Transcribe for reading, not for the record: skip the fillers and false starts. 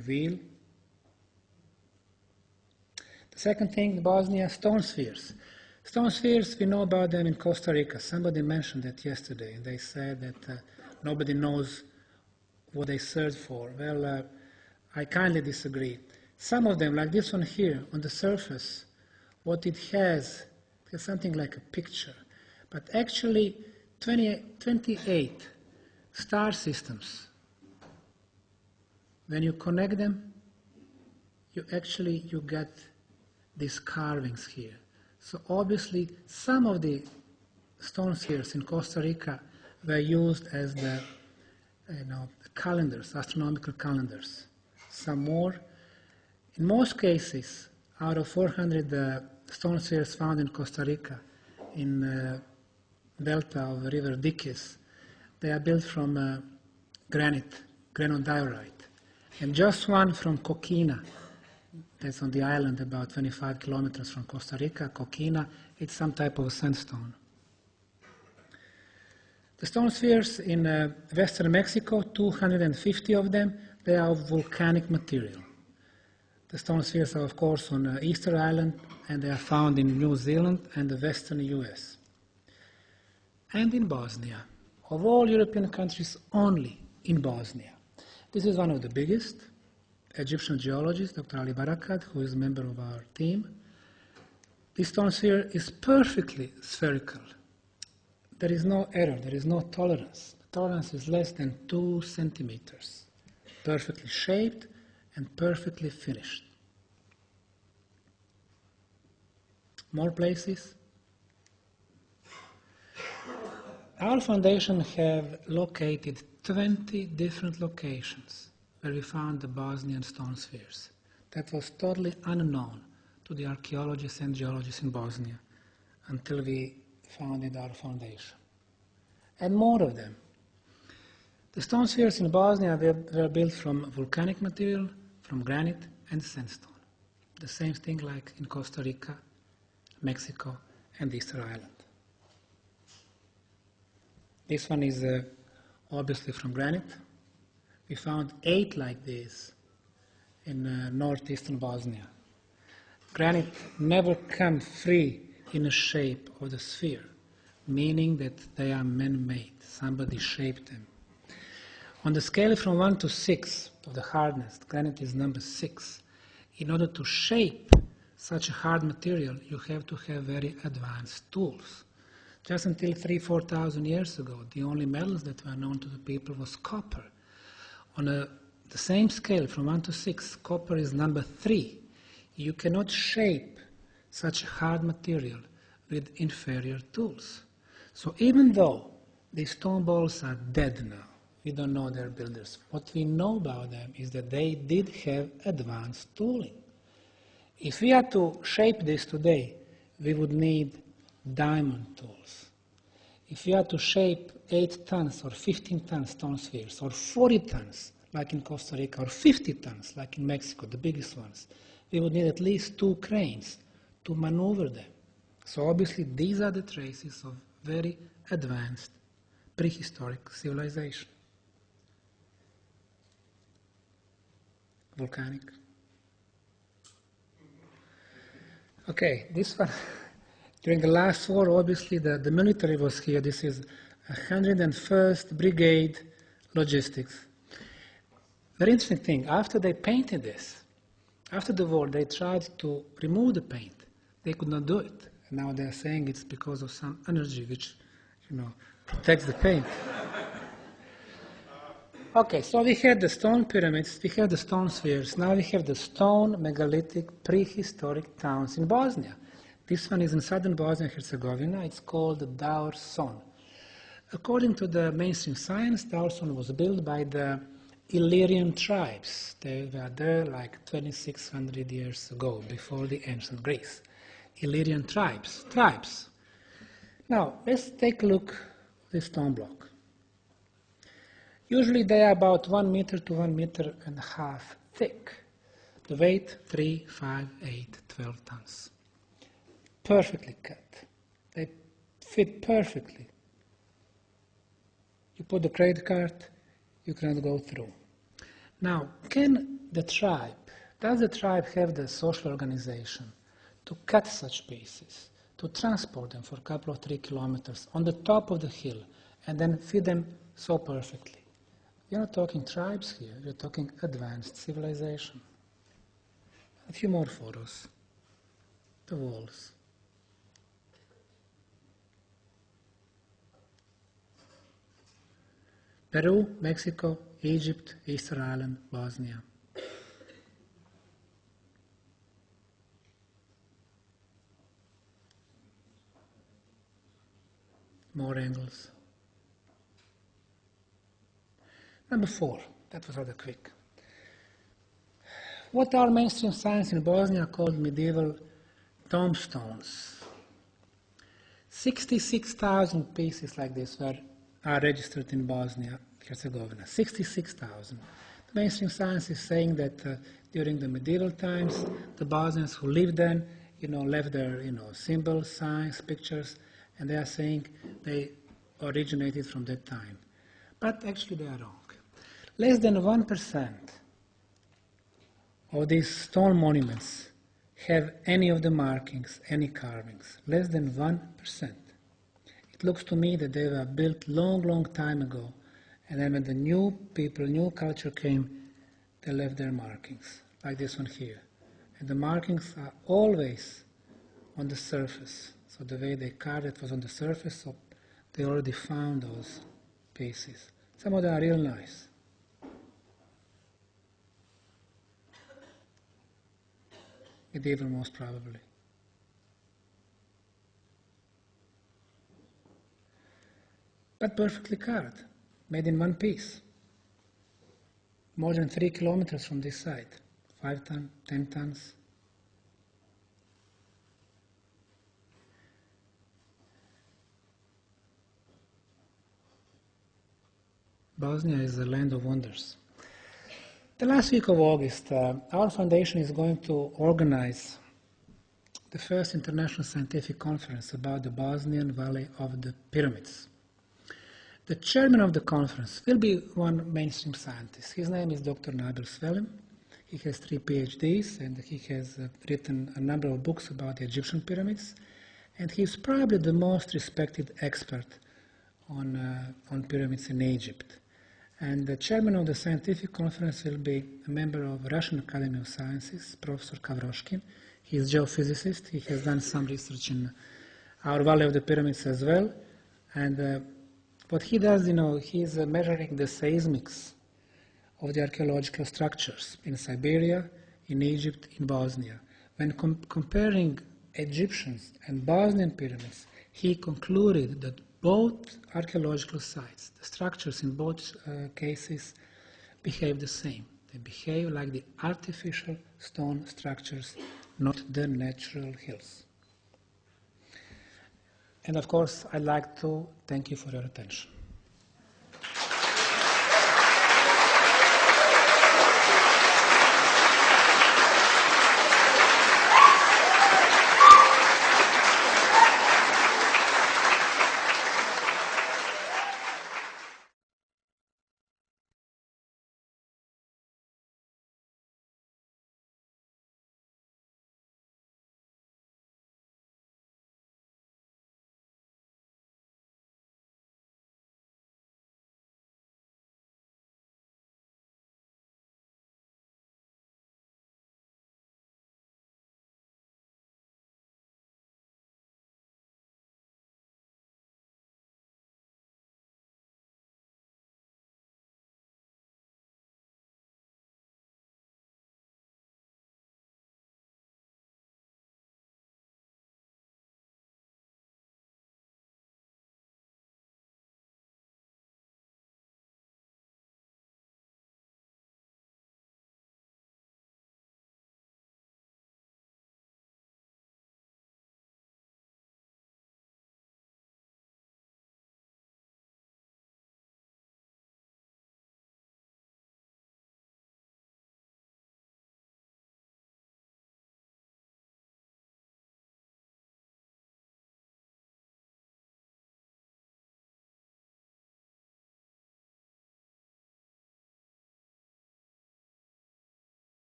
wheel. The second thing, Bosnia, stone spheres. Stone spheres, we know about them in Costa Rica. Somebody mentioned that yesterday. They said that nobody knows what they search for. Well, I kindly disagree. Some of them, like this one here, on the surface, what it has is something like a picture. But actually, 28 star systems, when you connect them, you get these carvings here. So obviously, some of the stone spheres in Costa Rica were used as the calendars, astronomical calendars. Some more. In most cases, out of 400 stone spheres found in Costa Rica, in delta of the river Diques, they are built from granite, granodiorite. And just one from Coquina, that's on the island about 25 kilometers from Costa Rica. Coquina, it's some type of sandstone. The stone spheres in western Mexico, 250 of them, they are of volcanic material. The stone spheres are, of course, on Easter Island, and they are found in New Zealand and the western US. And in Bosnia. Of all European countries, only in Bosnia. This is one of the biggest. Egyptian geologist, Dr. Ali Barakat, who is a member of our team. This stone sphere is perfectly spherical. There is no error, there is no tolerance. The tolerance is less than 2 centimeters. Perfectly shaped and perfectly finished. More places. Our foundation have located 20 different locations where we found the Bosnian stone spheres. That was totally unknown to the archaeologists and geologists in Bosnia until we founded our foundation. And more of them. The stone spheres in Bosnia were built from volcanic material, from granite and sandstone. The same thing like in Costa Rica, Mexico, and Easter Island. This one is obviously from granite. We found 8 like this in northeastern Bosnia. Granite never comes free in a shape of the sphere, meaning that they are man-made. Somebody shaped them. On the scale from 1 to 6 of the hardness, granite is number 6. In order to shape such a hard material, you have to have very advanced tools. Just until 3,000–4,000 years ago, the only metals that were known to the people was copper. On the same scale, from 1 to 6, copper is number 3. You cannot shape such hard material with inferior tools. So even though these stone balls are dead now, we don't know their builders. What we know about them is that they did have advanced tooling. If we had to shape this today, we would need diamond tools. If we had to shape 8 tons or 15 tons stone spheres, or 40 tons, like in Costa Rica, or 50 tons, like in Mexico, the biggest ones, we would need at least 2 cranes to maneuver them. So obviously these are the traces of very advanced prehistoric civilization. Volcanic. Okay, this one, during the last war, obviously the military was here. This is 101st Brigade Logistics. Very interesting thing, after they painted this, after the war, they tried to remove the paint. They could not do it. And now they're saying it's because of some energy which, protects the paint. Okay, so we had the stone pyramids, we had the stone spheres, now we have the stone megalithic prehistoric towns in Bosnia. This one is in southern Bosnia and Herzegovina. It's called Daur Son. According to the mainstream science, Daur Son was built by the Illyrian tribes. They were there like 2,600 years ago, before the ancient Greece. Illyrian tribes. Now, let's take a look at this stone block. Usually they are about 1 meter to 1.5 meters thick. The weight, 3, 5, 8, 12 tons. Perfectly cut. They fit perfectly. You put the credit card, you cannot go through. Now, does the tribe have the social organization to cut such pieces, to transport them for a couple of 3 kilometers on the top of the hill, and then feed them so perfectly? You're not talking tribes here, you're talking advanced civilization. A few more photos. The walls. Peru, Mexico, Egypt, Easter Island, Bosnia. More angles. Number 4, that was rather quick. What our mainstream science in Bosnia called medieval tombstones. 66,000 pieces like this are registered in Bosnia-Herzegovina. 66,000. The mainstream science is saying that during the medieval times, the Bosnians who lived then, left their, symbols, signs, pictures, and they are saying they originated from that time. But actually they are wrong. Less than 1% of these stone monuments have any of the markings, any carvings. Less than 1%. It looks to me that they were built long time ago, and then when the new people, new culture came, they left their markings, like this one here. And the markings are always on the surface. So the way they carved it was on the surface, so they already found those pieces. Some of them are real nice. Medieval, most probably. But perfectly carved, made in one piece. More than 3 kilometers from this site. 5 tons, 10 tons. Bosnia is a land of wonders. The last week of August, our foundation is going to organize the first international scientific conference about the Bosnian Valley of the Pyramids. The chairman of the conference will be one mainstream scientist. His name is Dr. Nabil Svelim. He has 3 PhDs and he has written a number of books about the Egyptian pyramids. And he's probably the most respected expert on pyramids in Egypt. And the chairman of the scientific conference will be a member of Russian Academy of Sciences, Professor Kavroshkin. He is a geophysicist. He has done some research in our Valley of the Pyramids as well. And what he does, he's measuring the seismics of the archaeological structures in Siberia, in Egypt, in Bosnia. When comparing Egyptians and Bosnian pyramids, he concluded that both archaeological sites, the structures in both cases, behave the same. They behave like the artificial stone structures, not the natural hills. And of course, I'd like to thank you for your attention.